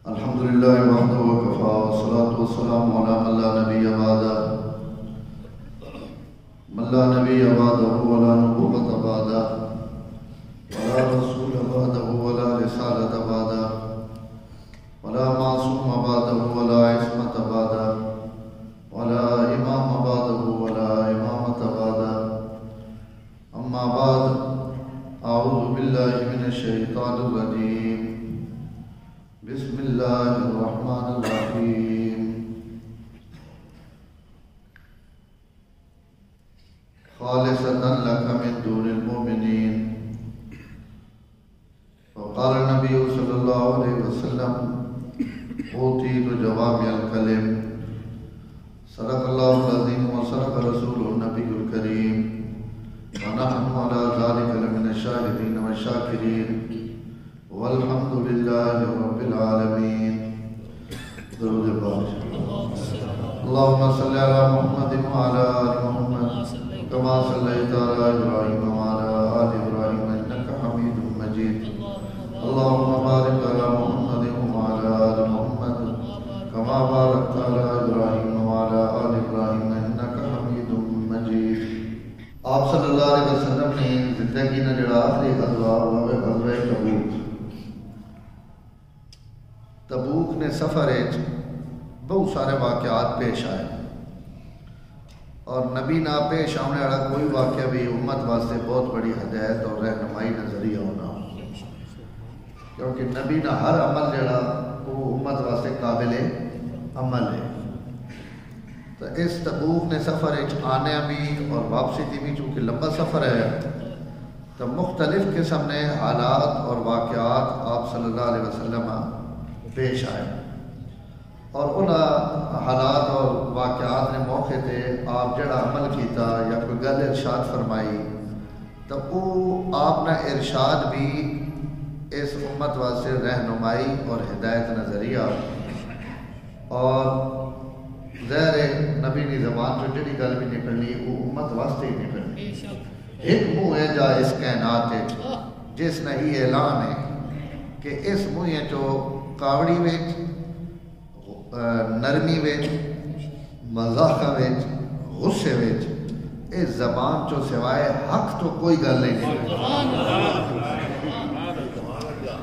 الحمد لله وحده وكفى والصلاة والسلام على من لا نبي بعده ولا نبوة بعده ولا رسول بعده ولا رسالة بعده ولا معصوم بعده ولا عصمة بعده ولا إمام بعده ولا إمامة بعده. أما بعد، أعوذ بالله من الشيطان الرجيم. بسم الله الرحمن الرحيم. خالصة لك من دون المؤمنين. وقال النبي صلى الله عليه وسلم: أوتيت جوامع الكلم. صدق الله العظيم وصدق رسوله النبي الكريم، ونحن على ذلك لمن الشاهدين والشاكرين، والحمد لله رب العالمين. درود پاک. اللهم صل على محمد وعلى آل محمد كما صليت على إبراهيم وعلى آل إبراهيم إنك حميد مجيد. اللهم بارك على محمد وعلى آل محمد كما باركت على إبراهيم وعلى آل إبراهيم إنك حميد مجيد. آپ صلی اللہ علیہ وسلم نے زندگی نے جڑا آخری غزوہ غزوہ تبوک نے سفر بہت سارے واقعات پیش آئے، اور نبی نہ پیش آنے والا کوئی واقعہ بھی امت واسطے بہت بڑی ہدایت اور رہنمائی نظریہ ہونا، کیونکہ نبی نہ ہر عمل جڑا وہ امت واسطے قابل عمل ہے. تو اس تبوک نے سفر آنے بھی اور واپسی دی بھی چونکہ لمبا سفر ہے، تو مختلف قسم نے حالات اور واقعات آپ صلی اللہ علیہ وسلم پیش آئے، اور ان حالات اور واقعات نے موقع تے آپ جڑا عمل کیتا یا کوئی گل ارشاد فرمائی، تو وہ آپ نے ارشاد بھی اس امت واسطے رہنمائی اور ہدایت نظریہ، اور ظاہر نبی کی زبان سے جڑی گل بھی نکلنی وہ امت واسطے ہی نکلنی. ایک منہ ہے جا اس کائنات ہے جس نے یہ اعلان ہے کہ اس منہ چو کاوڑی ویچ، نرمی ویچ، مذاق ویچ، غصے ویچ، اس زبان چو سوائے حق تو کوئی گل نہیں.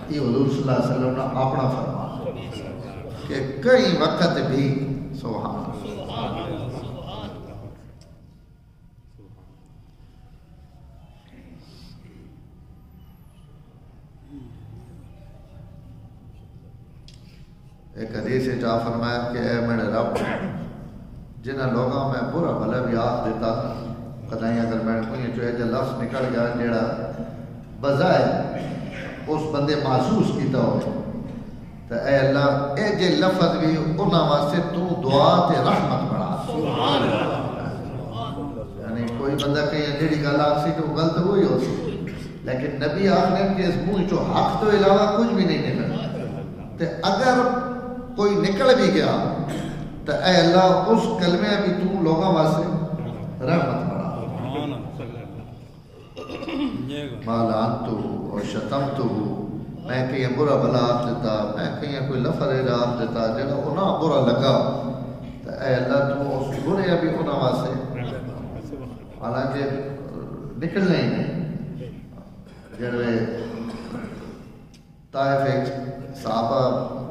یہ حضور صلی اللہ علیہ وسلم نے اپنا فرمان کہ کئی وقت بھی سبحان اللہ. ایک حدیث سے جا فرمایا کہ اے میرے رب، جنہاں لوگوں میں برا بھلا بھی آخ دیتا قدائیں اگر میں کوئی جو لفظ نکل گیا جیڑا بظاہر اس بندے محسوس کیتا ہو، تو اے اللہ اے جے لفظ بھی انہاں واسطے تو دعا تے رحمت بڑھا. یعنی کوئی بندہ کہیں جیڑی گل آخ سی تو غلط وہی ہو سی، لیکن نبی آخنے کہ اس منہ چو حق تو علاوہ کچھ بھی نہیں نکلنا. تو اگر کوئی نکل بھی گیا تو اے اللہ اس کلمے بھی تو لوگوں واسطے رحمت بڑھا. مالانتو اور شتمتو، میں کہیں برا بلا آپ دیتا، میں کہیں کوئی لفظ آپ دیتا جنہوں انہاں برا لگا، تو اے اللہ تو اس برے بھی انہاں واسطے، حالانکہ نکلنے ہی نہیں. جنوے طائف ایک صحابہ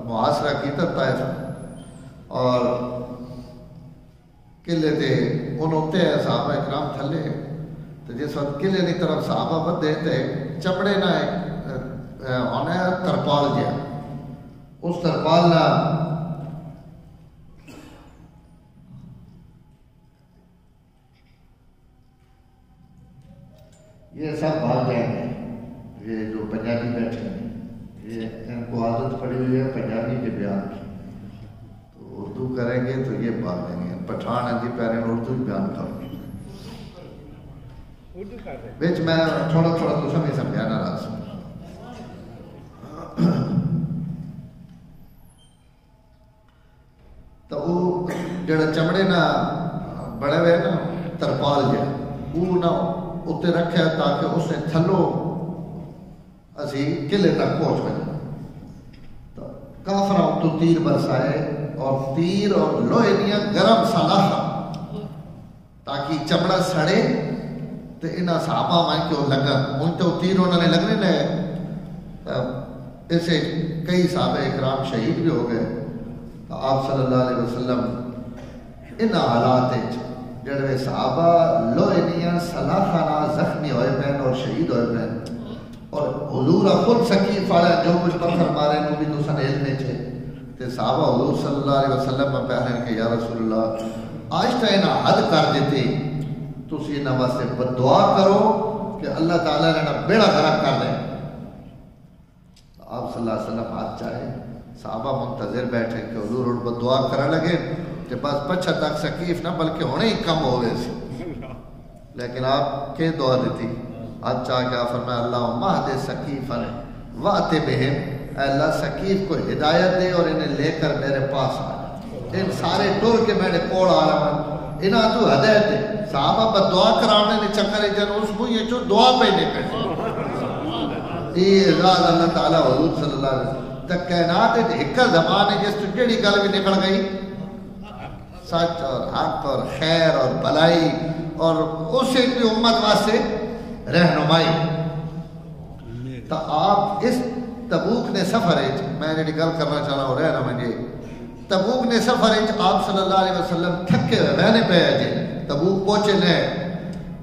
محاصرہ کیتا طائف، اور قلعے تھے انہوں تے صحابہ اکرام تھلے، تو جس وقت قلعے کی طرف صحابہ بدے تھے چپڑے نہ ہونے ترپال جیا، اس ترپال نہ یہ سب بھاگ جائیں گے. یہ جو پنجابی بیٹھے ہیں یہ ان کو عادت پڑی ہوئی ہے پنجابی کے بیان کی، تو اردو کریں گے تو یہ بھاگیں گے. پٹھان ہیں جی پیرے اردو بیان کریں گے. بیچ میں تھوڑا تھوڑا تو سمجھ سمجھا نہ رہا سا. تو وہ جڑا چمڑے نہ بڑے ہوئے نا ترپال جا وہ نہ اتنے رکھا تاکہ اس نے تھلو اسی قلعے تک پہنچ گئے. تو کافر تو تیر برسائے اور تیر اور لوہے دیا گرم سلاخا تاکہ چمڑا سڑے تو انہاں صحابہ مان کے وہ لگن ان تو تیر انہوں نے لگنے لگے اسے کئی صحابہ اکرام شہید بھی ہو گئے. تو آپ صلی اللہ علیہ وسلم ان حالات جڑے صحابہ لوہے دیا سلاخا نہ زخمی ہوئے پہن اور شہید ہوئے پہن اور حضور خود سکیف والا جو کچھ پتھر مارے نو بھی تو سن علم چھے تے صحابہ حضور صلی اللہ علیہ وسلم میں پہنے کہ یا رسول اللہ آج تا انہا حد کر دیتے تو اسی انہا واسطے بدعا کرو کہ اللہ تعالیٰ نے انہا بیڑا غرق کر دیں. آپ صلی اللہ علیہ وسلم ہاتھ چاہے صحابہ منتظر بیٹھے کہ حضور اور بدعا کرنے لگے کہ بس پچھا تک سکیف نہ بلکہ ہونے ہی کم ہوئے سی. لیکن آپ کے دعا دیتی ہاتھ چاہ کے فرمایا اللہ مہد سکیفن وعت بہم اے اللہ سکیف کو ہدایت دے اور انہیں لے کر میرے پاس آ ان سارے ٹور کے میرے کوڑ آ رہا ہوں انہاں تو ہدایت دے. صحابہ پر دعا کرانے نے چکر جن اس کو یہ جو دعا پہ نکل یہ اعزاز اللہ تعالیٰ حضور صلی اللہ علیہ وسلم تک کائنات ایک زبان ہے جس تو جڑی گل بھی نکل گئی سچ اور حق اور خیر اور بھلائی اور اسے بھی امت واسطے رہنمائی. تو آپ اس تبوک نے سفر ہے میں نے گل کرنا چاہنا ہو رہا ہے مجھے تبوک نے سفر ہے آپ صلی اللہ علیہ وسلم تھکے ہوئے رہنے پہ آئے تبوک پہنچے لے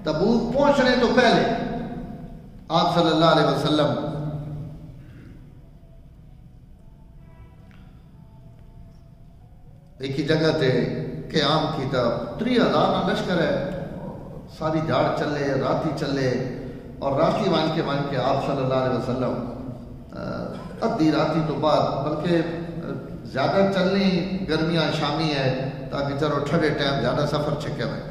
تبوک پہنچنے تو پہلے آپ صلی اللہ علیہ وسلم ایک ہی جگہ تے قیام کی تا 3000 لشکر ہے ساری جھاڑ چلے راتی چلے اور راتی وان کے آپ صلی اللہ علیہ وسلم ادھی راتی تو بعد بلکہ زیادہ چلنی گرمیاں شامی ہے تاکہ چلو ٹھنڈے ٹائم زیادہ سفر چھکے ہوئے.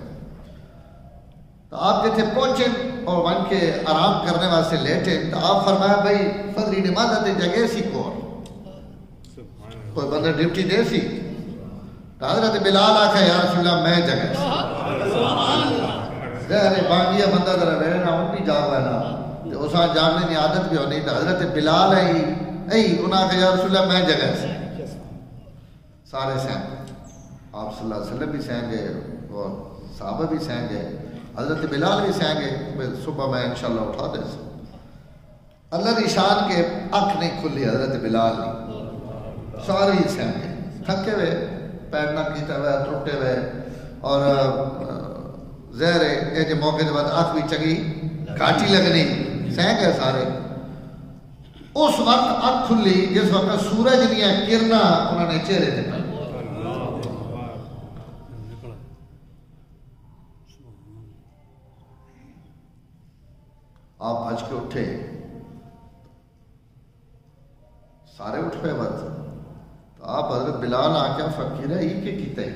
تو آپ جتنے پہنچے اور وان کے آرام کرنے واسطے لیٹے تو آپ فرمایا بھائی فضری نماز تے جگہ سی کوئی بندہ ڈیوٹی دے سی تو حضرت بلال آکھا یا رسول اللہ میں جگہ سی ظاہر بانگیا بندہ ذرا رہنا ان بھی جاگ ہے نا اساں جاگنے کی عادت بھی ہونی تو حضرت بلال ہے انہاں کہ یا رسول اللہ میں جگہ سے سارے سہن آپ صلی اللہ علیہ وسلم بھی سہن گئے اور صحابہ بھی سہن گئے حضرت بلال بھی سہن گئے صبح میں انشاءاللہ اٹھا دے اللہ کی شان کے آنکھ نہیں کھلی حضرت بلال نہیں سارے ہی سہن گئے تھکے ہوئے پیر نہ کیتا ہوئے ٹوٹے ہوئے اور زہر ہے کہ موقع کے بعد آنکھ بھی چگی گھاٹی لگنی سہن گئے سارے. اس وقت آنکھ کھلی جس وقت سورج دیا کرنا انہوں نے چہرے دے آپ بھج کے اٹھے سارے اٹھ پہ بات تو آپ حضرت بلال آ کے فقیر ہے یہ کیتا ہے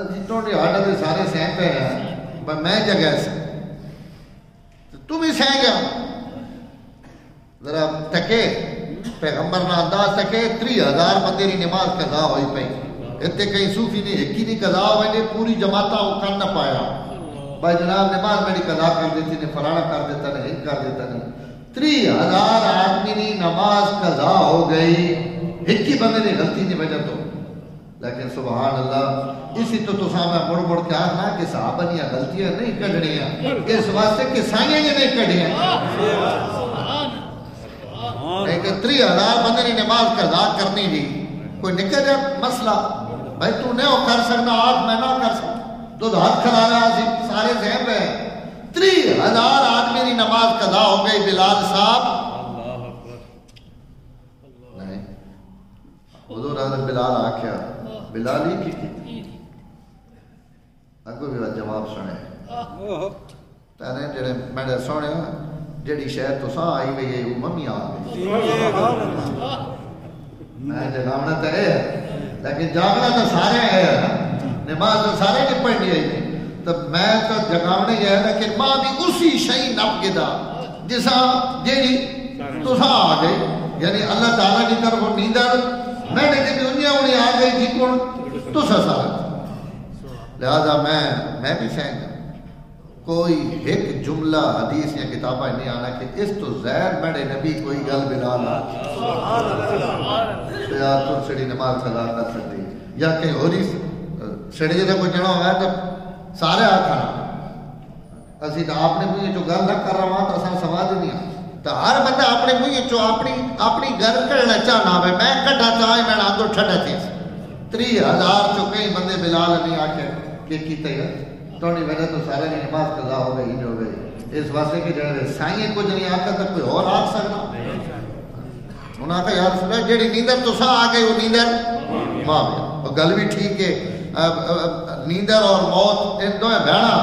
جتنوں نے آڈا دے سارے سہن پہ ہیں میں جگہ سے تو بھی سہن گیا ذرا تکے پیغمبر نہ انداز تکے 3000 بندے کی نماز قضا ہوئی پئی اتنے کئی صوفی نے ایک ہی نہیں قضا ہوئے پوری جماعتہ وہ کر نہ پایا بھائی جناب نماز میری قضا کر دیتی نے فلانا کر دیتا نہیں ایک کر دیتا نہیں 3000 آدمی کی نماز قضا ہو گئی ایک ہی بندے نے غلطی نہیں وجہ تو لیکن سبحان اللہ اسی تو سامنے مڑ مڑ کے آخنا کہ صحابہ نے غلطیاں نہیں کڑھنیاں اس واسطے کہ سائیں یہ نہیں کڑھیاں لیکن 3000 بندے نے نماز قضا کرنی دی کوئی نکل جائے مسئلہ بھائی تو نہیں ہو کر سکنا آج میں نہ کر سکتا تو ہاتھ کھلانا سارے ذہن پہ 3000 آدمی کی نماز قضا ہو گئی بلال صاحب نہیں حضور حضرت بلال آکھیا بلال ہی کی اگو بھی جواب سنے تیرے جڑے میں سونے جڑی شہر تو ساں آئی ہوئی ہے وہ ممی آ گئی میں جگاونا تو ہے لیکن جاگنا تو سارے ہے نماز تو سارے کی پڑھنی ہے تو میں تو جگاونے ہے لیکن ماں بھی اسی شئی نب گدا جسا جیڑی تو ساں آ گئی یعنی اللہ تعالیٰ کی طرف نیندر میں نے جب دنیا انہیں آ گئی جی کون تو سارا لہذا میں بھی سہن کوئی ایک جملہ حدیث یا کتابہ نہیں آنا کہ اس تو زہر میرے نبی کوئی گل بلال آ یا تو سڑی نماز قضا کر سکتی یا کہ ہوری سڑی جے کوئی جڑا ہوگا تو سارے آکھنا اسی تو آپ نے مجھے جو گل نہ کر رہا ہوں تو اساں سمجھ نہیں تو ہر بندہ اپنے مجھے جو اپنی گل کرنا چاہنا ہے میں کٹا چاہے میں آندو ٹھڈا تھی 30,000 چو کئی بندے بلال نہیں آکے کہ کیتے ہیں توڑی وجہ تو سارے نہیں نماز قضا ہو گئی ہو گئی اس واسطے کہ جڑے سائیں کچھ نہیں آکا تو کوئی اور آ سکنا انہاں کہا یا رسول اللہ جیڑی نیندر تو سا آگئی وہ نیندر ماں بیا اور گل بھی ٹھیک ہے نیندر اور موت ان دو ہیں بہنا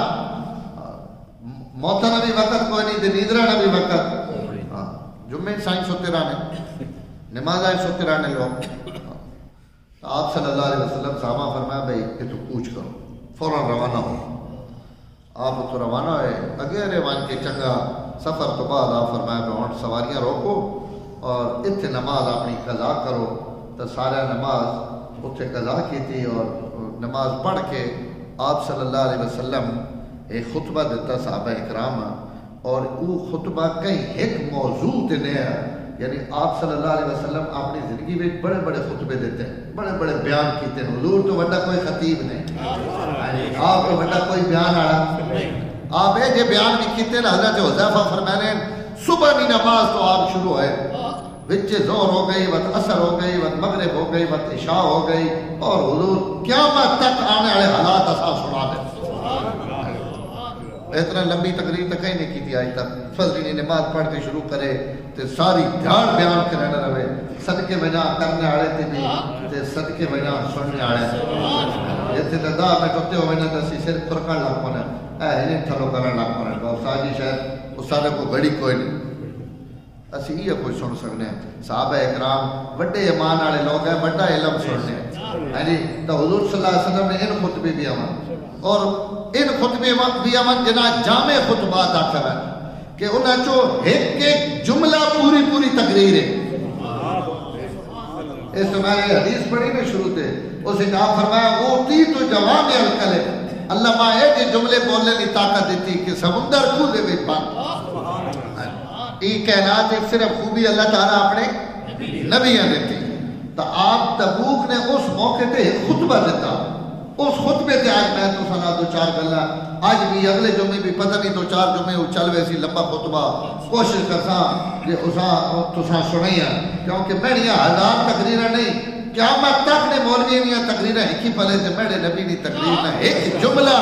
موتہ نہ بھی وقت کوئی نہیں دے نیندرہ نہ بھی وقت جمعہ سائیں سوتے رانے نماز آئے سوتے رانے لوگ آپ صلی اللہ علیہ وسلم صحابہ فرمایا بھئی کہ تو پوچھ کرو فوراں روانہ ہو آپ تو روانہ ہوئے اگے روان کے چنگا سفر تو بعد آپ فرمایا کہ ہون سواریاں روکو اور اتنے نماز اپنی قضا کرو تو سارا نماز اتنے قضا کی تھی اور نماز پڑھ کے آپ صلی اللہ علیہ وسلم ایک خطبہ دیتا صحابہ اکرام اور وہ خطبہ کئی ایک موضوع دینے ہیں یعنی آپ صلی اللہ علیہ وسلم اپنی زندگی میں بڑے بڑے خطبے دیتے ہیں بڑے بڑے بیان کیتے ہیں حضور تو بڑا کوئی خطیب نہیں آپ تو بڑا کوئی بیان آڑا آپ ہے جو بیان بھی کیتے ہیں حضرت حذیفہ فرمانے صبح کی نماز تو آپ شروع ہے وچ زور ہو گئی وقت عصر ہو گئی وقت مغرب ہو گئی وقت عشاء ہو گئی اور حضور قیامت تک آنے والے حالات اساں سنا دیں اتنا لمبی تقریر تک ہی نہیں کی تھی آج تک فضل نے نماز پڑھ کے شروع کرے تے ساری دھیان بیان کرنے رہے صدقے وجہ کرنے آڑے تھے بھی تے صدقے وجہ سننے آڑے تھے یہ تھے لدا میں کہتے ہو وجہ تسی صرف ترکان لاکھ پانا انہیں تھلو کرنے لاکھ پانا بہت ساجی شاید اس سارے کو گھڑی کوئی نہیں اسی یہ کوئی سن سکنے صحابہ اکرام وڈے ایمان آڑے لوگ ہیں وڈا علم سننے یعنی تو حضور صلی اللہ علیہ وسلم نے ان خطبے بھی آمان اور ان خطبے بھی آمان جنا جامع خطبات آکھر ہیں کہ انہاں چو ایک ایک جملہ پوری پوری تقریر ہے اس میں نے حدیث پڑھی میں شروع تھے اسے کہا فرمایا اوتی تو جوامع الکلم اللہ ماں ہے کہ جملے بولنے کی طاقت دیتی کہ سمندر کھولے ہوئے بات یہ کائنات ایک صرف خوبی اللہ تعالیٰ اپنے نبیاں دیتی تو آپ تبوک نے اس موقع پہ خطبہ دیتا اس خطبے تے آج میں تو سنا دو چار گلا آج بھی اگلے جمعے بھی پتہ نہیں دو چار جمعے وہ چل ویسی لمبا خطبہ کوشش کرسا کہ اساں تساں سنائیاں کیونکہ میڑیاں ہزار تقریریں نہیں قیامت تک نے مولویاں تقریریں ایک ہی پلے سے میڑے نبی نے تقریر نہ ایک جملہ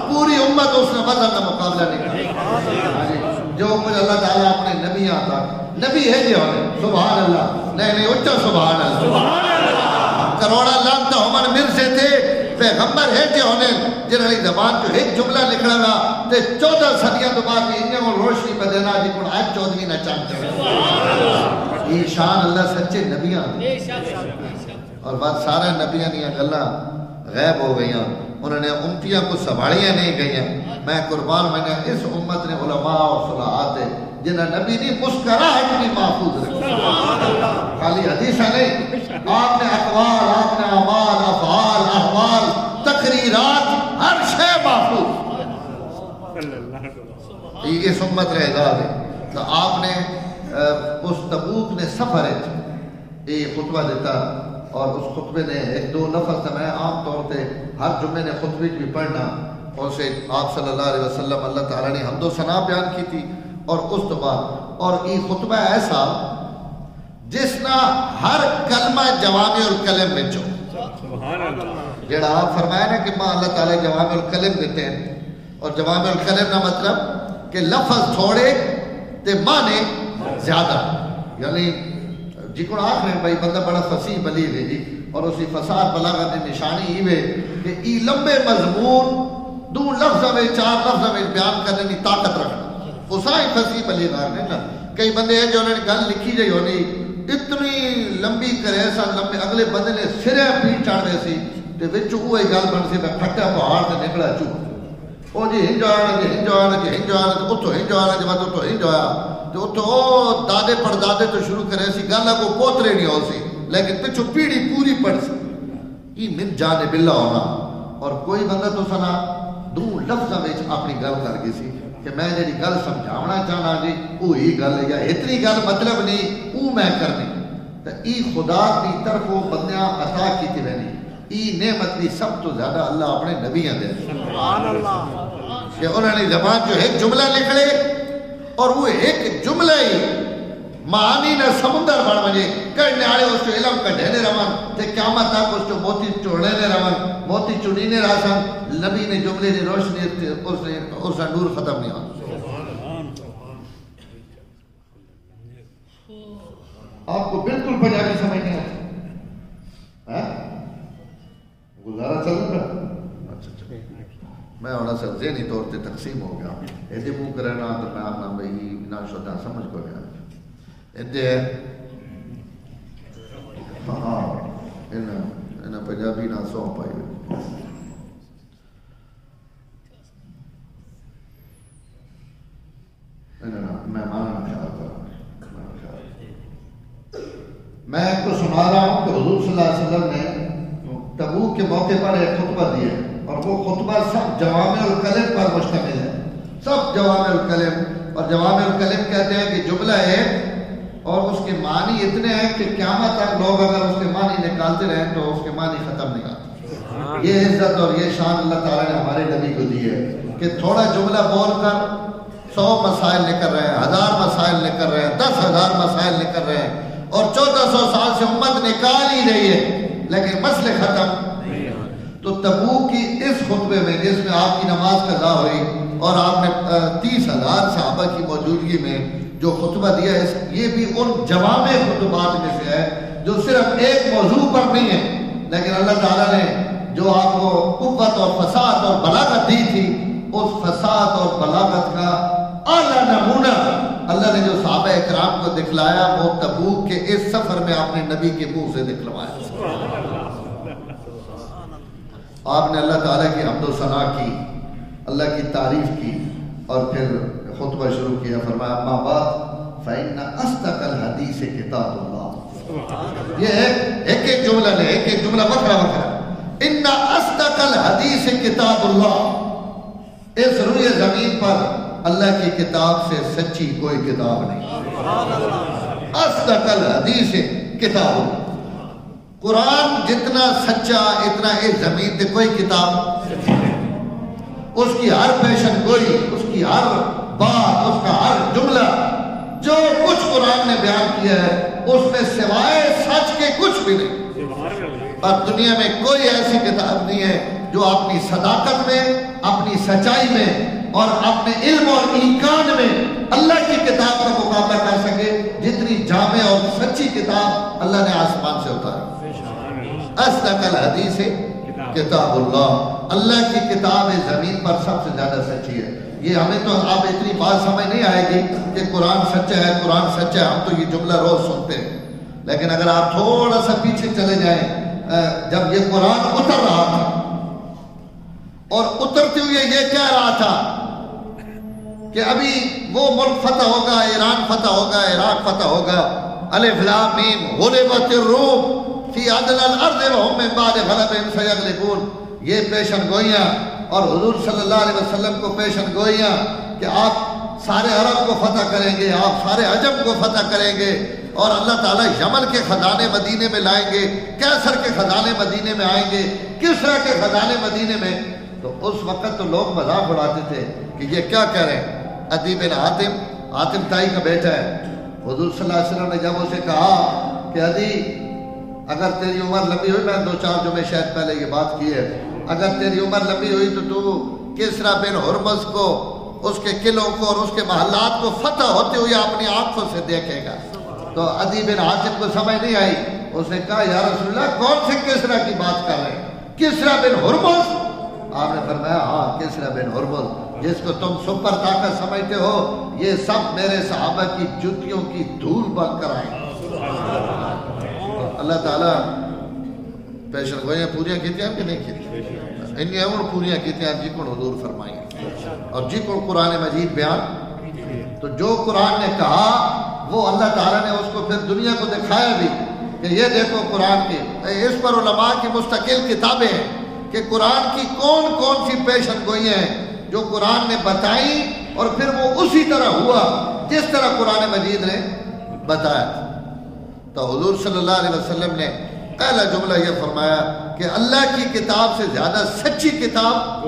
پوری امت اس نے وزن کا مقابلہ نہیں کرا جو کچھ اللہ تعالیٰ اپنے نبی آتا نبی ہے جو ہے سبحان اللہ نہیں اچھا سبحان اللہ کروڑا لانتا ہمارے مرزے تھے پیغمبر ہے جو ہونے جنہوں نے زبان جو ایک جملہ لکھنا گا تے 14 صدیاں تو بعد انہیں کو روشنی پہ دینا جی کون آج 14 نہ چاہتے ہیں یہ شان اللہ سچے نبیاں اور بعد سارے نبیاں نہیں گلہ غیب ہو گئی انہوں نے امتیاں کو سنبھالیاں نہیں گئی میں قربان میں نے اس امت نے علماء اور صلاحات جنہاں نبی نے مسکراہٹ بھی محفوظ رکھا خالی حدیثہ نہیں آپ نے اقوال آپ نے اعمال افعال احوال تقریرات ہر شے محفوظ یہ اس امت رہ گا تو آپ نے اس تبوک نے سفر یہ خطبہ دیتا اور اس خطبے نے ایک دو لفظ میں عام طور پہ ہر جمعے نے خطبے بھی پڑھنا اور سے آپ صلی اللہ علیہ وسلم اللہ تعالیٰ نے حمد و ثنا بیان کی تھی اور اس تو بعد اور یہ خطبہ ایسا جس نہ ہر کلمہ جوامع الکلم میں جو جڑا آپ فرمایا نا کہ ماں اللہ تعالیٰ جوامع الکلم دیتے ہیں اور جوامع الکلم نہ مطلب کہ لفظ تھوڑے تے معنی زیادہ یعنی جی کو آخر ہیں بھائی بندہ بڑا فصیح بلیغ ہے جی اور اسی فصاحت بلاغت کی نشانی ہی ہے کہ ای لمبے مضمون دو لفظ میں چار لفظ میں بیان کرنے کی طاقت رکھنا اسائی فصیح بلیغ آخر ہیں نا کئی بندے ہیں جو انہوں نے گل لکھی جائے ہونی اتنی لمبی کرے ایسا لمبے اگلے بندے نے سرے پیٹ چڑھ رہے سی تے وچ ہوئے گل بن سے کھٹا پہاڑ سے نکلا چو او جی ہنجو آنا جی ہنجو آنا جی ہنجو آنا جی اتو ہنجو آنا جی اتو ہنجو آیا تو تو دادے پردادے تو شروع کرے سی گالا کو پوترے نہیں ہو سی لیکن پچھو پیڑی پوری پڑ سی یہ من جانب اللہ ہونا اور کوئی بندہ تو سنا دو لفظہ میں اپنی گل کر گئی سی کہ میں جی گل سمجھاونا چاہنا جی وہی گل یا اتنی گل مطلب نہیں وہ میں کرنی تو ای خدا کی طرف وہ بندیاں عطا کی رہنی ای نعمت بھی سب تو زیادہ اللہ اپنے نبیاں دے سبحان اللہ کہ انہوں نے زبان جو ایک جملہ لکھ لے اور وہ ایک جملہ ہی معانی نہ سمندر بڑھ بجے کرنے آڑے اس کو علم کا ڈھینے روان تے قیامت تک اس کو موتی چوڑنے روان موتی چونینے راسان نبی نے جملے نے روشنی اس نے نور ختم نہیں آن آپ کو بالکل پنجابی سمجھ نہیں آتا گزارا چل رہا میں ہونا سر ذہنی طور پہ تقسیم ہو گیا ایدے منہ کرنا تو میں آپ نام بھئی نا شدہ سمجھ کو گیا ایدے ہاں انہا پنجابی نا سو پائی ہوئی میں مانا خیال کر میں آپ کو سنا رہا ہوں کہ حضور صلی اللہ علیہ وسلم نے تبوک کے موقع پر ایک خطبہ دیا اور وہ خطبہ سب جوامع الکلم پر مشتمل ہے سب جوامع الکلم اور جوامع الکلم کہتے ہیں کہ جملہ ہے اور اس کے معنی اتنے ہیں کہ قیامت تک لوگ اگر اس کے معنی نکالتے رہیں تو اس کے معنی ختم نہیں آتے یہ عزت اور یہ شان اللہ تعالیٰ نے ہمارے نبی کو دی ہے کہ تھوڑا جملہ بول کر 100 مسائل نکل رہے ہیں 1000 مسائل نکل رہے ہیں 10,000 مسائل نکل رہے ہیں اور 1400 سال سے امت نکال ہی رہی ہے لیکن مسئلے ختم تو تبوک کی اس خطبے میں جس میں آپ کی نماز قضا ہوئی اور آپ نے 30,000 صحابہ کی موجودگی میں جو خطبہ دیا ہے یہ بھی ان جوامع خطبات میں سے ہے جو صرف ایک موضوع پر نہیں ہے لیکن اللہ تعالیٰ نے جو آپ کو قوت اور فصاحت اور بلاغت دی تھی اس فصاحت اور بلاغت کا اعلیٰ نمونہ اللہ نے جو صحابہ اکرام کو دکھلایا وہ تبوک کے اس سفر میں آپ نے نبی کے منہ سے دکھلوایا آپ نے اللہ تعالیٰ کی حمد و ثنا کی اللہ کی تعریف کی اور پھر خطبہ شروع کیا فرمایا اما بعد فَإِنَّ أَصْدَقَ الْحَدِيثِ کتاب اللہ یہ ایک جملہ لے ایک جملہ بکرا اِنَّ أَصْدَقَ الْحَدِيثِ کتاب اللہ اس روئے زمین پر اللہ کی کتاب سے سچی کوئی کتاب نہیں اصدق الحدیث کتاب قرآن جتنا سچا اتنا اس زمین پہ کوئی کتاب اس کی ہر پیشن گوئی اس کی ہر بات اس کا ہر جملہ جو کچھ قرآن نے بیان کیا ہے اس میں سوائے سچ کے کچھ بھی نہیں اور دنیا میں کوئی ایسی کتاب نہیں ہے جو اپنی صداقت میں اپنی سچائی میں اور اپنے علم اور امکان میں اللہ کی کتاب کا مقابلہ کر سکے جتنی جامع اور سچی کتاب اللہ نے آسمان سے اتاری اصدق الحدیث کتاب اللہ اللہ کی کتاب زمین پر سب سے زیادہ سچی ہے یہ ہمیں تو آپ اتنی بات سمجھ نہیں آئے گی کہ قرآن سچا ہے قرآن سچا ہے ہم تو یہ جملہ روز سنتے ہیں لیکن اگر آپ تھوڑا سا پیچھے چلے جائیں جب یہ قرآن اتر رہا تھا اور اترتے ہوئے یہ کہہ رہا تھا کہ ابھی وہ ملک فتح ہوگا ایران فتح ہوگا عراق فتح ہوگا الف لام میم غلبت الروم فی ادنی الارض وهم من بعد غلبهم سیغلبون یہ پیشن گوئیاں اور حضور صلی اللہ علیہ وسلم کو پیشن گوئیاں کہ آپ سارے عرب کو فتح کریں گے آپ سارے عجم کو فتح کریں گے اور اللہ تعالیٰ یمن کے خزانے مدینے میں لائیں گے کیسر کے خزانے مدینے میں آئیں گے کسرا کے خزانے مدینے میں تو اس وقت تو لوگ مذاق اڑاتے تھے کہ یہ کیا کہہ رہے ہیں عدی بن حاتم تائی کا بیٹا ہے حضور صلی اللہ علیہ وسلم نے جب اسے کہا کہ عدی اگر تیری عمر لمبی ہوئی میں 2-4 جمعے شاید پہلے یہ بات کی ہے اگر تیری عمر لمبی ہوئی تو کسرا بن ہرمز کو اس کے قلعوں کو اور اس کے محلات کو فتح ہوتے ہوئے اپنی آنکھوں سے دیکھے گا تو عدی بن حاتم کو سمجھ نہیں آئی اس نے کہا یا رسول اللہ کون سے کسرا کی بات کر رہے ہیں کسرا بن ہرمز آپ نے فرمایا ہاں کسرا بن ہرمز جس کو تم سپر طاقت سمجھتے ہو یہ سب میرے صحابہ کی جوتیوں کی دھول بن کر آئے اللہ تعالیٰ پیشن گوئیاں پوریاں کیتی ہیں کہ نہیں کیتی انہیں اور پوریاں کیتی ہیں جی کو حضور فرمائیں اور جی کو قرآن مجید بیان تو جو قرآن نے کہا وہ اللہ تعالیٰ نے اس کو پھر دنیا کو دکھایا بھی کہ یہ دیکھو قرآن کی اس پر علماء کی مستقل کتابیں ہیں کہ قرآن کی کون کون سی پیشن گوئیاں ہیں جو قرآن نے بتائی اور پھر وہ اسی طرح ہوا جس طرح قرآن مجید نے بتایا تو حضور صلی اللہ علیہ وسلم نے پہلا جملہ یہ فرمایا کہ اللہ کی کتاب سے زیادہ سچی کتاب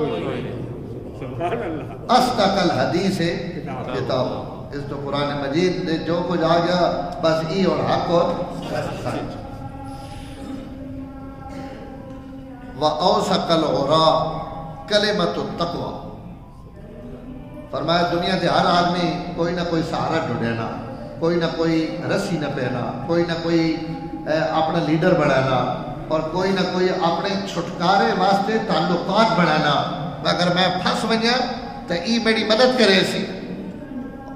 اصدق الحدیث کتاب. اس تو قرآن مجید نے جو کچھ آ گیا بس ای اور حق اور سچ. وَأَوْسَقَ الْعُرَى کلمۃ التقویٰ. فرمایا دنیا کے ہر آدمی کوئی نہ کوئی سہارا ڈھونڈنا، کوئی نہ کوئی رسی نہ پہنا، کوئی نہ کوئی اپنا لیڈر بنانا، اور کوئی نہ کوئی اپنے چھٹکارے واسطے تعلقات بنانا. اگر میں پھنس ونجا تو ای میری مدد کرے سی.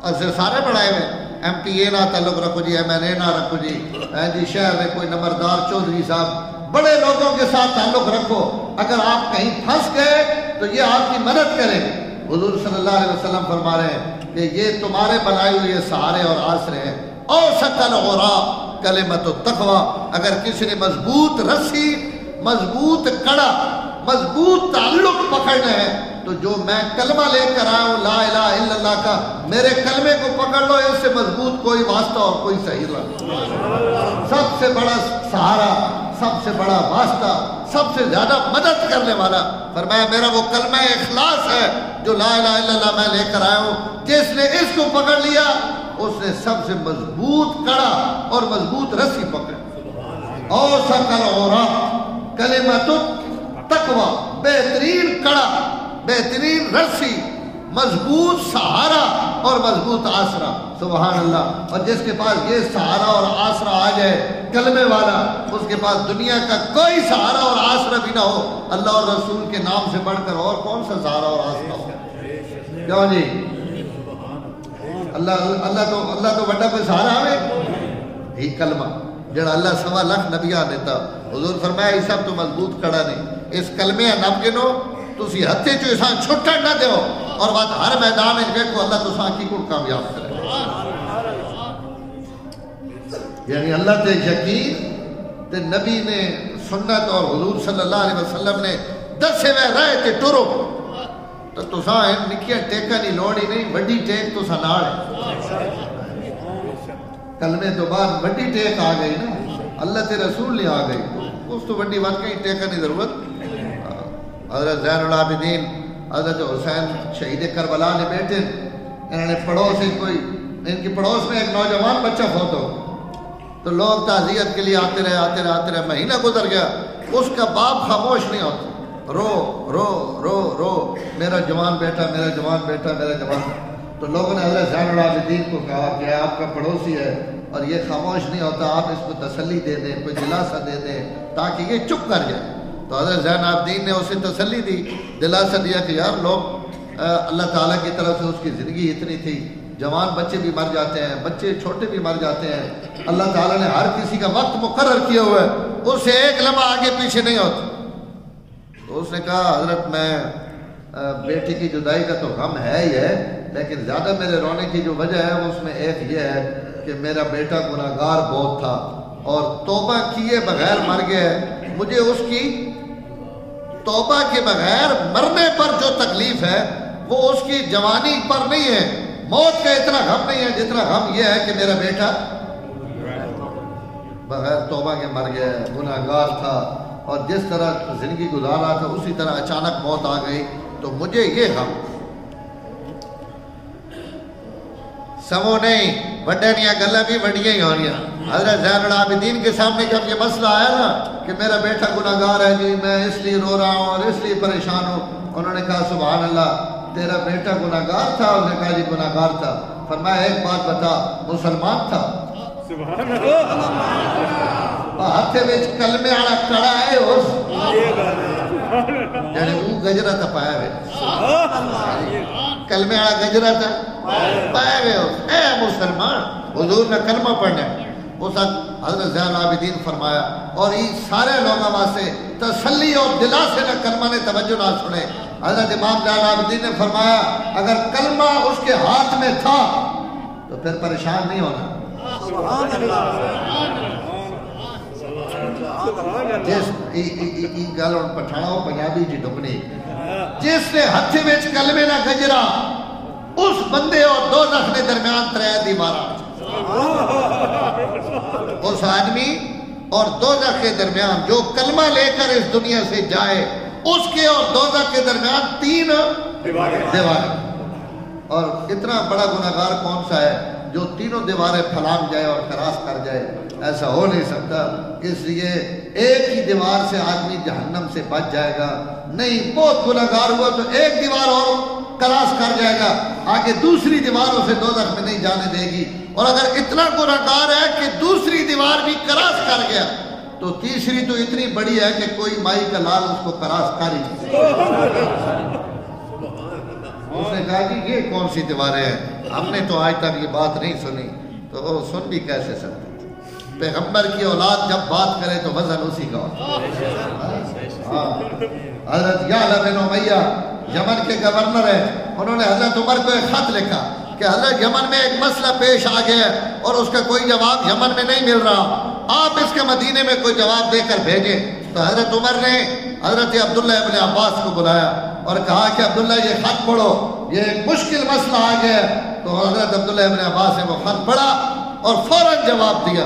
اور سارے بڑھائے ہوئے ایم پی اے نہ تعلق رکھو جی، ایم این اے نہ رکھو جی شہر میں کوئی نمبردار چودھری صاحب، بڑے لوگوں کے ساتھ تعلق رکھو. اگر آپ کہیں پھنس گئے تو یہ آپ کی مدد کریں. حضور صلی اللہ علیہ وسلم فرما رہے ہیں کہ یہ تمہارے بنائے ہوئے سہارے اور آسرے ہیں. اوسط العرا کلمۃ التقویٰ. اگر کسی نے مضبوط رسی، مضبوط کڑا، مضبوط تعلق پکڑنا ہے تو جو میں کلمہ لے کر آیا ہوں لا الہ الا اللہ کا، میرے کلمے کو پکڑ لو. اس سے مضبوط کوئی واسطہ اور کوئی صحیح نہیں. سب سے بڑا سہارا، سب سے بڑا واسطہ، سب سے زیادہ مدد کرنے والا فرمایا میرا وہ کلمہ اخلاص ہے جو لا الہ الا اللہ میں لے کر آیا ہوں. جس نے اس کو پکڑ لیا اس نے سب سے مضبوط کڑا اور مضبوط رسی پکڑ. اوسط العرا کلمۃ التقویٰ. بہترین کڑا، بہترین رسی، مضبوط سہارا اور مضبوط آسرا. سبحان اللہ. اور جس کے پاس یہ سہارا اور آسرا آ جائے کلمے والا، اس کے پاس دنیا کا کوئی سہارا اور آسرا بھی نہ ہو. اللہ اور رسول کے نام سے بڑھ کر اور کون سا سہارا اور آسرا ہو؟ کیوں جی؟ اللہ تو بڑا کوئی سہارا ہمیں ہی کلمہ جڑا اللہ سوا لاکھ نبیاں دیتا. حضور فرمایا یہ سب تو مضبوط کڑا نہیں. اس کلمے نب گنو تسی ہتھے چو اساں چھٹن نہ دیو اور بات ہر میدان میں دیکھو اللہ تو ساں کی کو کامیاب کرے. یعنی اللہ تے یقین تے نبی نے سنت اور حضور صلی اللہ علیہ وسلم نے دسے ہوئے رہے تے ٹرو تو تساں نکیا ٹیکا نہیں لوڑ ہی نہیں. بڑی ٹیک تو سناڑ ہے. کلمے تو بعد بڑی ٹیک آ گئی نا، اللہ تے رسول نے آ گئی. اس تو بڑی بات کہیں ٹیکا نہیں ضرورت. حضرت زین العابدین حضرت حسین شہید کربلا نے بیٹھے، انہوں نے پڑوس ہی کوئی، ان کی پڑوس میں ایک نوجوان بچہ فوت ہو تو لوگ تعزیت کے لیے آتے رہے. مہینہ گزر گیا، اس کا باپ خاموش نہیں ہوتا. رو رو رو رو میرا جوان بیٹا، میرا جوان بیٹا، میرا جوان. تو لوگوں نے حضرت زین العابدین کو کہا کہ آپ کا پڑوسی ہے اور یہ خاموش نہیں ہوتا، آپ اس کو تسلی دے دیں، کوئی دلاسا دے دیں تاکہ یہ چپ کر جائے. تو حضرت زین العابدین نے اسے تسلی دی، دلاسا دیا کہ یار لوگ اللہ تعالیٰ کی طرف سے اس کی زندگی اتنی تھی، جوان بچے بھی مر جاتے ہیں، بچے چھوٹے بھی مر جاتے ہیں، اللہ تعالیٰ نے ہر کسی کا وقت مقرر کیا ہوا ہے، اس سے ایک لمحہ آگے پیچھے نہیں ہوتا. تو اس نے کہا حضرت میں بیٹی کی جدائی کا تو غم ہے ہی ہے، لیکن زیادہ میرے رونے کی جو وجہ ہے اس میں ایک یہ ہے کہ میرا بیٹا گناہگار بہت تھا اور توبہ کیے بغیر مر گیا ہے. مجھے اس کی توبہ کے بغیر مرنے پر جو تکلیف ہے وہ اس کی جوانی پر نہیں ہے. موت کا اتنا غم نہیں ہے جتنا غم یہ ہے کہ میرا بیٹا بغیر توبہ کے مر گیا ہے، گناہگار تھا اور جس طرح زندگی گزارا تھا اسی طرح اچانک موت آ گئی. تو مجھے یہ غم سمو نہیں، وڈیاں گلاں بھی وڈیاں ہی ہونیاں. حضرت زین العابدین کے سامنے جب یہ مسئلہ آیا نا کہ میرا بیٹا گناہگار ہے جی، میں اس لیے رو رہا ہوں اور اس لیے پریشان ہوں، انہوں نے کہا سبحان اللہ تیرا بیٹا گناہگار تھا؟ اس نے کہا جی گناہگار تھا. فرمایا ایک بات بتا، مسلمان تھا؟ سبحان اللہ. ہاتھے وچ کلمے والا کڑا ہے اس جڑے منہ گجرا تا پایا ہوئے، کلمے والا گجرا تا پایا ہوئے اے مسلمان. حضور نے کلمہ پڑھنا اس حضرت زین العابدین فرمایا اور یہ سارے لوگوں واسطے تسلی اور دلاسے نہ کلمہ نے توجہ نہ سنے. حضرت امام زین العابدین نے فرمایا اگر کلمہ اس کے ہاتھ میں تھا تو پھر پریشان نہیں ہونا. جس گل ہوں پٹھانا پنجابی جی ڈبنی، جس نے ہاتھ وچ کلمے نہ گجرا اس بندے اور دوزخ نے درمیان 3 دیوار. اس آدمی اور دوزخ کے درمیان جو کلمہ لے کر اس دنیا سے جائے، اس کے اور دوزخ کے درمیان 3 دیواریں۔ اور اتنا بڑا گناہگار کون سا ہے جو تینوں دیواریں پھلانگ جائے اور کراس کر جائے؟ ایسا ہو نہیں سکتا۔ اس لیے ایک ہی دیوار سے آدمی جہنم سے بچ جائے گا نہیں، بہت گناہگار ہوا تو ایک دیوار اور کراس کر جائے گا، آگے دوسری دیوار اسے دوزخ میں نہیں جانے دے گی۔ اور اگر اتنا گناہگار ہے کہ دوسری دیوار بھی کراس کر گیا تو تیسری تو اتنی بڑی ہے کہ کوئی مائی کا لال اس کو کراس کر ہی نہیں۔ اس نے کہا جی یہ کون سی دیواریں ہیں، ہم نے تو آج تک یہ بات نہیں سنی۔ تو وہ سن بھی کیسے سکتے تھے؟ پیغمبر کی اولاد جب بات کرے تو وزن اسی کا ہوتا ہے۔ حضرت یعلا بن امیہ یمن کے گورنر ہیں، انہوں نے حضرت عمر کو ایک خط لکھا کہ حضرت یمن میں ایک مسئلہ پیش آ گیا ہے اور اس کا کوئی جواب یمن میں نہیں مل رہا، آپ اس کے مدینے میں کوئی جواب دے کر بھیجیں۔ تو حضرت عمر نے حضرت عبداللہ ابن عباس کو بلایا اور کہا کہ عبداللہ یہ خط پڑھو، یہ ایک مشکل مسئلہ آ گیا ہے۔ تو حضرت عبداللہ ابن عباس نے وہ خط پڑھا اور فوراً جواب دیا۔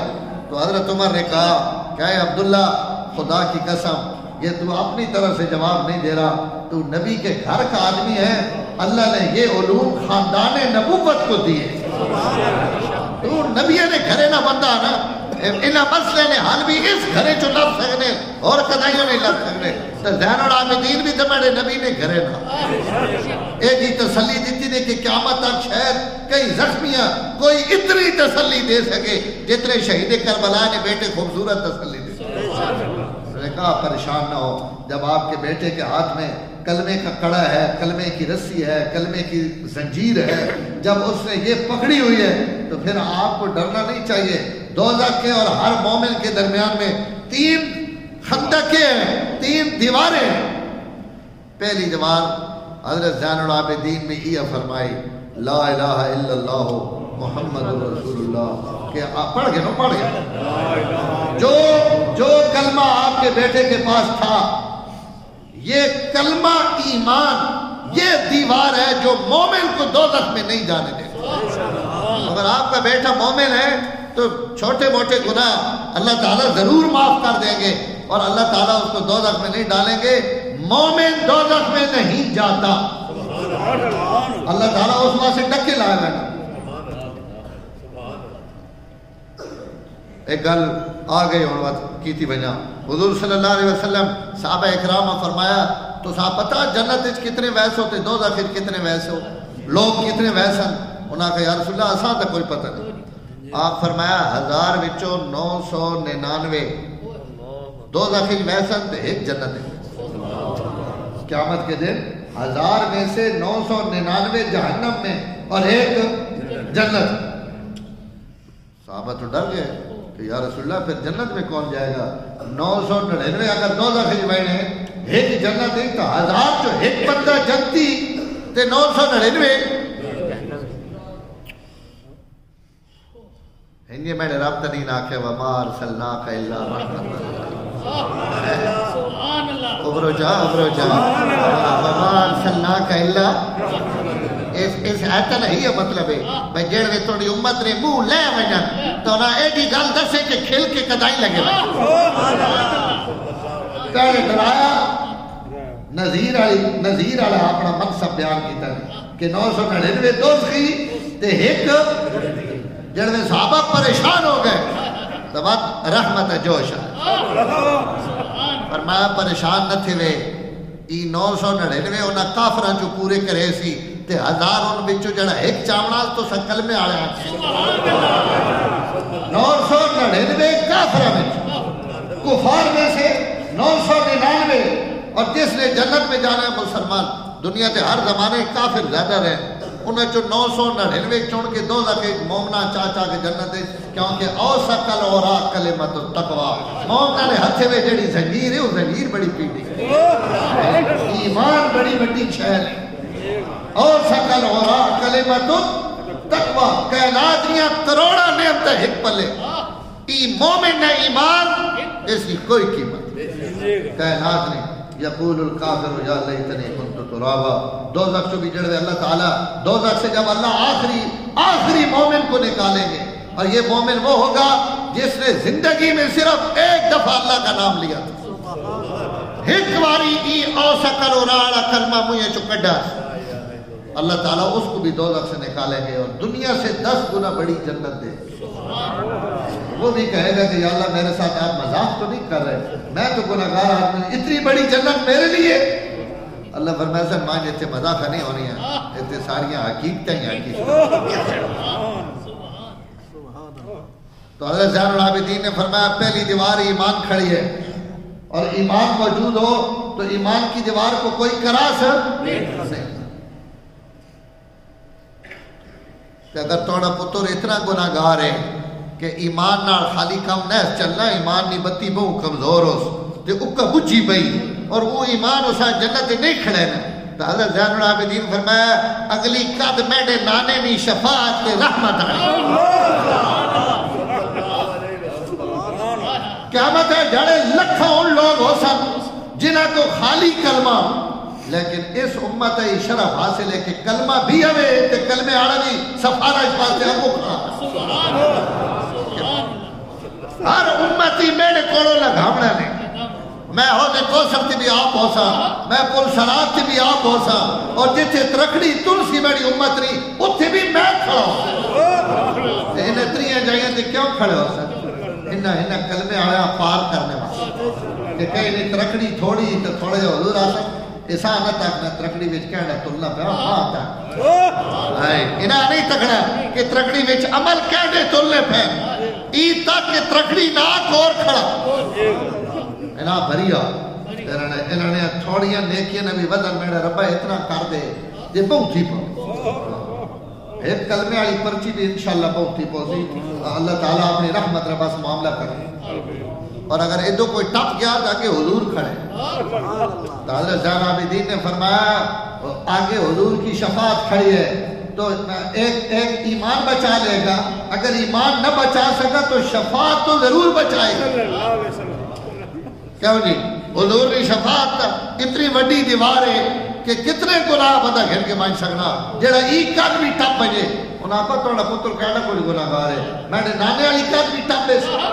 تو حضرت عمر نے کہا کہ اے عبداللہ، خدا کی قسم یہ تو اپنی طرف سے جواب نہیں دے رہا، تو نبی کے گھر کا آدمی ہے، اللہ نے یہ علوم خاندان نبوت کو دیے، تو نبی نے گھرے نہ بندہ نا، انہا مسئلے نے حال بھی اس گھرے چو لب سکنے اور کدائیوں نہیں لب سکنے، تو زین العابدین بھی تمہارے نبی نے گھرے نہ ایک ہی تسلی دیتی نے کہ قیامت تک شاید کئی زخمیاں کوئی اتنی تسلی دے سکے جتنے شہید کربلا نے بیٹے خوبصورت تسلی دے سکے۔ نے کہا پریشان نہ ہو، جب آپ کے بیٹے کے ہاتھ میں کلمے کا کڑا ہے، کلمے کی رسی ہے، کلمے کی زنجیر ہے، جب اس نے یہ پکڑی ہوئی ہے تو پھر آپ کو ڈرنا نہیں چاہیے۔ دوزخ کے اور ہر مومن کے درمیان میں 3 خندقیں ہیں، 3 دیواریں ہیں۔ پہلی دیوار حضرت زین العابدین نے یہ فرمائی لا الہ الا اللہ محمد رسول اللہ، کہ آپ پڑھ گئے نا، پڑھ گئے جو کلمہ آپ کے بیٹے کے پاس تھا، یہ کلمہ ایمان یہ دیوار ہے جو مومن کو دوزخ میں نہیں جانے دے۔ اگر آپ کا بیٹا مومن ہے تو چھوٹے موٹے گناہ اللہ تعالیٰ ضرور معاف کر دیں گے اور اللہ تعالیٰ اس کو دوزخ میں نہیں ڈالیں گے۔ مومن دوزخ میں نہیں جاتا، اللہ تعالیٰ اس وہاں سے ڈکے لائے گا۔ ایک گل آ گئی اور بات کی تھی بجا، حضور صلی اللہ علیہ وسلم صحابہ اکرام فرمایا تو صاحب پتا جنت کتنے ویس ہوتے، دوزخ کتنے ویس ہو، لوگ کتنے ویسن؟ انہاں کہا یا رسول اللہ اساں تو کوئی پتہ نہیں۔ آپ فرمایا 1000 وچوں 999 دوزخ ویسن تے ایک جنت ہے۔ قیامت کے دن 1000 میں سے 999 جہنم میں اور ایک جنت۔ صحابہ تو ڈر گئے کہ یا رسول اللہ پھر جنت میں کون جائے گا؟ 999 اگر دوزخ بیٹھے ایک جنت ہے تو 1000 جو ایک بندہ جنتی تے 999 ہنگے میں نے رب تنین آکھے وَمَا أَرْسَلْنَاكَ إِلَّا رَحْمَةً ابرو جا وَمَا أَرْسَلْنَاكَ إِلَّا اس ایتا نہیں ہے مطلب ہے بھئی جڑے توڑی امت نے منہ لے وجن تو نہ ایک ہی گل دسے کہ کھل کے کدائی لگے پہلے ڈرایا نظیر والا اپنا مقصد بیان کیتا ہے کہ 999 دوزخی تے ایک جڑے صحابہ پریشان ہو گئے تو بات رحمت جوش ہے فرمایا پریشان نہ تھے وے ای 999 انہاں کافراں جو پورے کرے سی تے 1000 ان بچوں جڑا ایک چاونا تو سکل میں آڑے آنکھ 999 کافراں میں کفار میں سے 999 اور جس نے جنت میں جانا ہے مسلمان دنیا تے ہر زمانے کافر زیادہ رہے انہیں جو 999 چون کے دوزخ ایک مومنہ چاچا کے جنت ہے کیونکہ اوسکل اورا کلمت التقوی مومنہ نے ہتھے میں جڑی زنجیر ہے وہ زنجیر بڑی پیٹی ایمان بڑی بڑی چھیل ہے اوسکل اورا کلمت التقوی کائناتیاں کروڑا نعمت ایک پلے ای مومن نے ایمان اس کی کوئی قیمت کائنات نے یقول الکافر یا لیتنی کنت ترابا دوزخ جو بھی جڑے اللہ تعالیٰ دوزخ سے جب اللہ آخری مومن کو نکالیں گے اور یہ مومن وہ ہوگا جس نے زندگی میں صرف ایک دفعہ اللہ کا نام لیا تھا. ایک باری ای اوسا کرو راڑا کلمہ مجھے چکڑا. اللہ تعالیٰ اس کو بھی دوزخ سے نکالیں گے اور دنیا سے 10 گنا بڑی جنت دے. وہ بھی کہے گا کہ یا اللہ میرے ساتھ آپ مذاق تو نہیں کر رہے, میں تو گناہگار آدمی, اتنی بڑی جنت میرے لیے. اللہ فرمایا سے ماں جیتے مذاق نہیں ہونی ہے, اتنے ساریاں حقیقتیں ہی حقیقتیں. تو حضرت زین العابدین نے فرمایا پہلی دیوار ایمان کھڑی ہے, اور ایمان موجود ہو تو ایمان کی دیوار کو کوئی کراس نہیں. کہ اگر توڑا پتر اتنا گناہگار ہے کہ ایمان نہ خالی کم نہ چلنا, ایمان نہیں بتی بہو کمزور ہو تے اکا بجھی بئی اور وہ ایمان اسا جنت نہیں کھڑے نا. تو حضرت زین العابدین فرمایا اگلی قد میڈے نانے نی شفاعت کے رحمت آئی. قیامت ہے جڑے لکھوں ان لوگ ہو سن جنہ کو خالی کلمہ, لیکن اس امت ہے شرف حاصل ہے کہ کلمہ بھی ہوئے تے کلمے آڑا بھی سفارش پاسے ہمو کھا. ہر امتی میرے کوڑوں لگامنا نہیں. میں ہوتے کو سکتی بھی آپ ہو سا, میں پل سرات بھی آپ ہو سا, اور جیسے ترکڑی تلسی میری امت نہیں اتھے بھی میں کھڑا ہو. انہیں تریاں جائیں تھے کیوں کھڑے ہو سا؟ انہیں کلمے آیا پار کرنے واسطے کہ کہیں نہیں ترکڑی تھوڑی تو تھوڑے جو حضور آسا ایسا آنا تک میں ترکڑی ویچ کہنا تلنا پہ ہاں تک انہیں نہیں تکڑا کہ ترکڑی ویچ عمل کہنے تلنے پہ ای تک کہ ترکڑی ناک اور کھڑا انہیں بھریا. انہوں نے تھوڑیاں نیکیاں نے بھی وزن میرے ربا اتنا کر دے یہ بہت ہی پہنچ ایک کلمے والی پرچی بھی انشاءاللہ بہت ہی پہنچی. اللہ تعالیٰ اپنی رحمت ربا سے معاملہ کرے, اور اگر ادھو کوئی ٹپ گیا تاکہ حضور کھڑے. تو حضرت زین العابدین نے فرمایا آگے حضور کی شفاعت کھڑی ہے تو ایک ایمان بچا لے گا, اگر ایمان نہ بچا سکا تو شفاعت تو ضرور بچائے گا. کیوں جی حضور کی شفاعت اتنی وڈی دیوار ہے کہ کتنے گناہ بندہ گھر کے مان سکنا جڑا ایک کد بھی ٹپ بجے انہاں پر توڑا پتر کہنا کوئی گناہ گار ہے, میں نے نانے والی کد بھی ٹپ بے سکتا.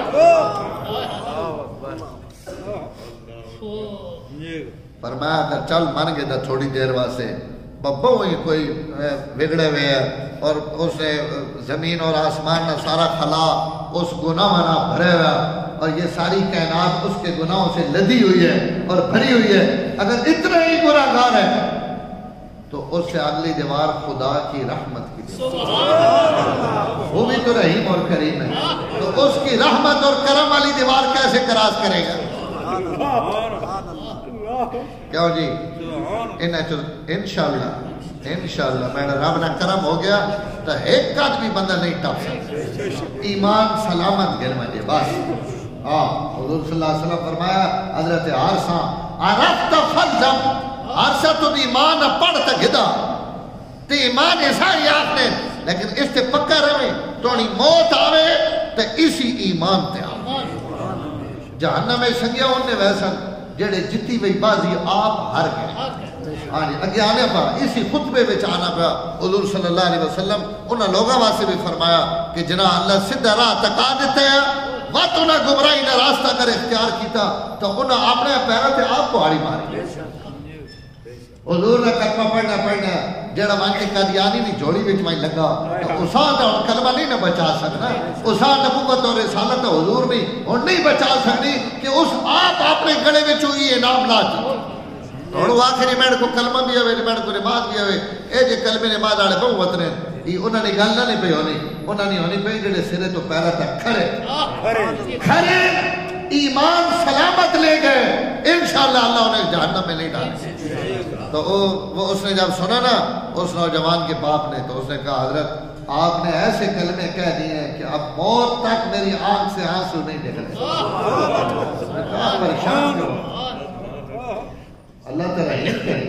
فرمایا اگر چل مان گے دا تھوڑی دیر واسے بابا ہوئی کوئی بگڑے ہوئے ہے اور اس نے زمین اور آسمان نے سارا خلا اس گناہ منا بھرے ہوا اور یہ ساری کائنات اس کے گناہوں سے لدی ہوئی ہے اور بھری ہوئی ہے. اگر اتنا ہی گناہگار ہے تو اس سے اگلی دیوار خدا کی رحمت کی دیوار, وہ بھی تو رحیم اور کریم ہے, تو اس کی رحمت اور کرم والی دیوار کیسے کراس کرے گا؟ کیوں جی انشاءاللہ میں نے رب نہ کرم ہو گیا تو ایک قد بھی بندہ نہیں ٹپ سکتا. ایمان سلامت گر مجھے بس. حضور صلی اللہ علیہ وسلم فرمایا حضرت عارسہ عرفت فلزم, عارسہ تو ایمان پڑھتا گدا تو ایمان ایسا ہی آپ نے, لیکن اس سے پکا رہے تو انہی موت آوے تو اسی ایمان تے آوے. جہنم میں سنگیا انہیں ویسا جڑے جتی وہی بازی آپ ہر گئے. اگے آنے پا اسی خطبے میں آنا پا حضور صلی اللہ علیہ وسلم انہاں لوگوں واسے بھی فرمایا کہ جنہاں اللہ سدھا راہ تکا دیتے ہیں وقت انہاں گمراہی نہ راستہ کر اختیار کیتا تو انہاں اپنے پیروں تے آپ کو ہاڑی ماری. حضور نے کلمہ پڑھنا جڑا وانچے قادیانی نہیں جوڑی وچ میں لگا تو اساں دا کلمہ نہیں نہ بچا سکنا, اساں نبوت اور رسالت حضور بھی اور نہیں بچا سکتی کہ اس آپ اپنے گڑے وچ ہوئی انعام لا چکے. اور آخری میڈ کو کلمہ بھی ہوئے میڈ کو نماز بھی ہوئے اے جے کلمے نماز آڑے بہو وطنے انہوں نے گل نہیں پہ ہونی, انہوں نے ہونی پہ جڑے سرے تو پیرا تک کھڑے ایمان سلامت لے گئے انشاءاللہ اللہ انہیں جہنم میں نہیں ڈالے. تو وہ اس نے جب سنا نا اس نوجوان کے باپ نے تو اس نے کہا حضرت آپ نے ایسے کلمے کہہ دیے ہیں کہ اب موت تک میری آنکھ سے آنسو نہیں نکلے. کہا پریشان کیوں, اللہ تعالیٰ رحیم کرے.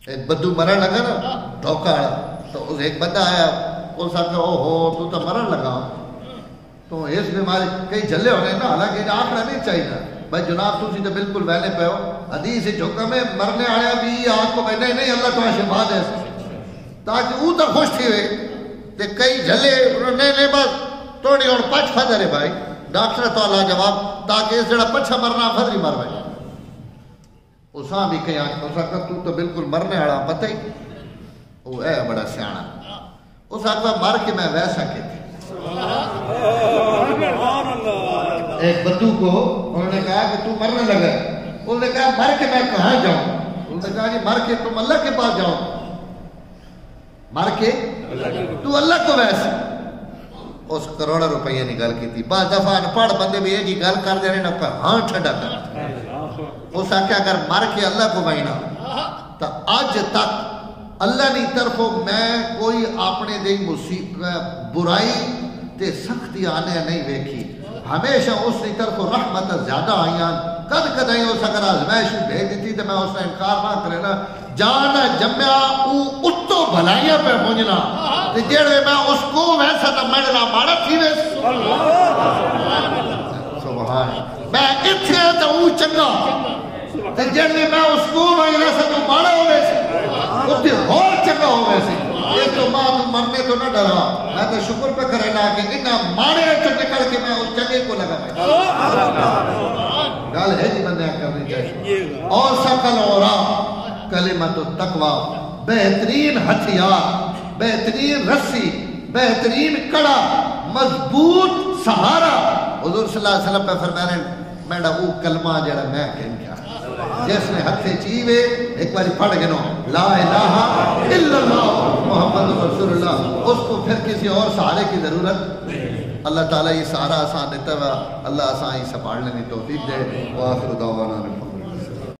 ایک بدو مرن لگا نا دھوکہ تو ایک بندہ آیا اس نے کہا اوہو تو مرن لگا تو اس بیماری کئی جلے ہونے نا, حالانکہ آنکھنا نہیں چاہیے بھائی جناب تسی تو بالکل ویلے پہ ہو. حدیث حکم ہے مرنے آیا بھی آنکھ کو میں نہیں اللہ تو شفا دے تاکہ وہ تو خوش تھی ہوئے تے کئی جھلے نہیں بس توڑی اور پچ فدر ہے بھائی ڈاکٹر تو اللہ جواب تاکہ اس جڑا پچھا مرنا فدری مر بھائی اساں بھی کہیں آنکھ اساں کہ تو بالکل مرنے والا پتہ ہی وہ ہے بڑا سیانا اس آنکھ مر کے میں ویسا کہتی ایک بدو کو انہوں نے کہا کہ تو مرنے لگا انہوں نے کہا مر کے میں کہاں جاؤں انہوں نے کہا جی مر کے تم اللہ کے پاس جاؤ مر کے تو اللہ کو ویسے اس کروڑا روپیہ نے گل کی تھی بعض دفعہ پڑھ بندے بھی یہ گل کر دے رہے نا پر ہاں ٹھڈا کر اس آکے اگر مر کے اللہ کو بائنا تو آج تک اللہ نے طرفوں میں کوئی اپنے دی برائی تے سختی آنے نہیں دیکھی ہمیشہ اس نے طرفوں رحمت زیادہ آئیاں کد آئیں اس اگر آزمائش بھیج دیتی تو میں اس نے انکار نہ کرے نا جانا جمعہ او اتو بھلائیاں پہ مجھنا تے جیڑے میں اس کو ویسا تو مڑنا مارا تھی ویس سبحان میں اتھے تو او چنگا تے جیڑے میں اس کو ویسا تو مارا ہو ویسے اتھے اور چنگا ہو ویسے ایک تو ماں تو مرنے تو نہ ڈرا میں تو شکر پہ کرے لا کہ انہا مارے تو نکل کے میں اس چنگے کو لگا میں گال ہے جی بندے کرنی چاہیے اور سکل اورا کلمت التقوی بہترین ہتھیار بہترین رسی بہترین کڑا مضبوط سہارا حضور صلی اللہ علیہ وسلم پہ فرمائے میڈا وہ کلمہ جڑا میں کہن کیا جس نے ہتھے چیوے ایک باری پڑھ گنو لا الہ الا اللہ محمد رسول اللہ اس کو پھر کسی اور سہارے کی ضرورت اللہ تعالیٰ یہ سہارا آسان دیتا ہے اللہ آسان ہی سنبھالنے کی توفیق دے وآخر دعوانا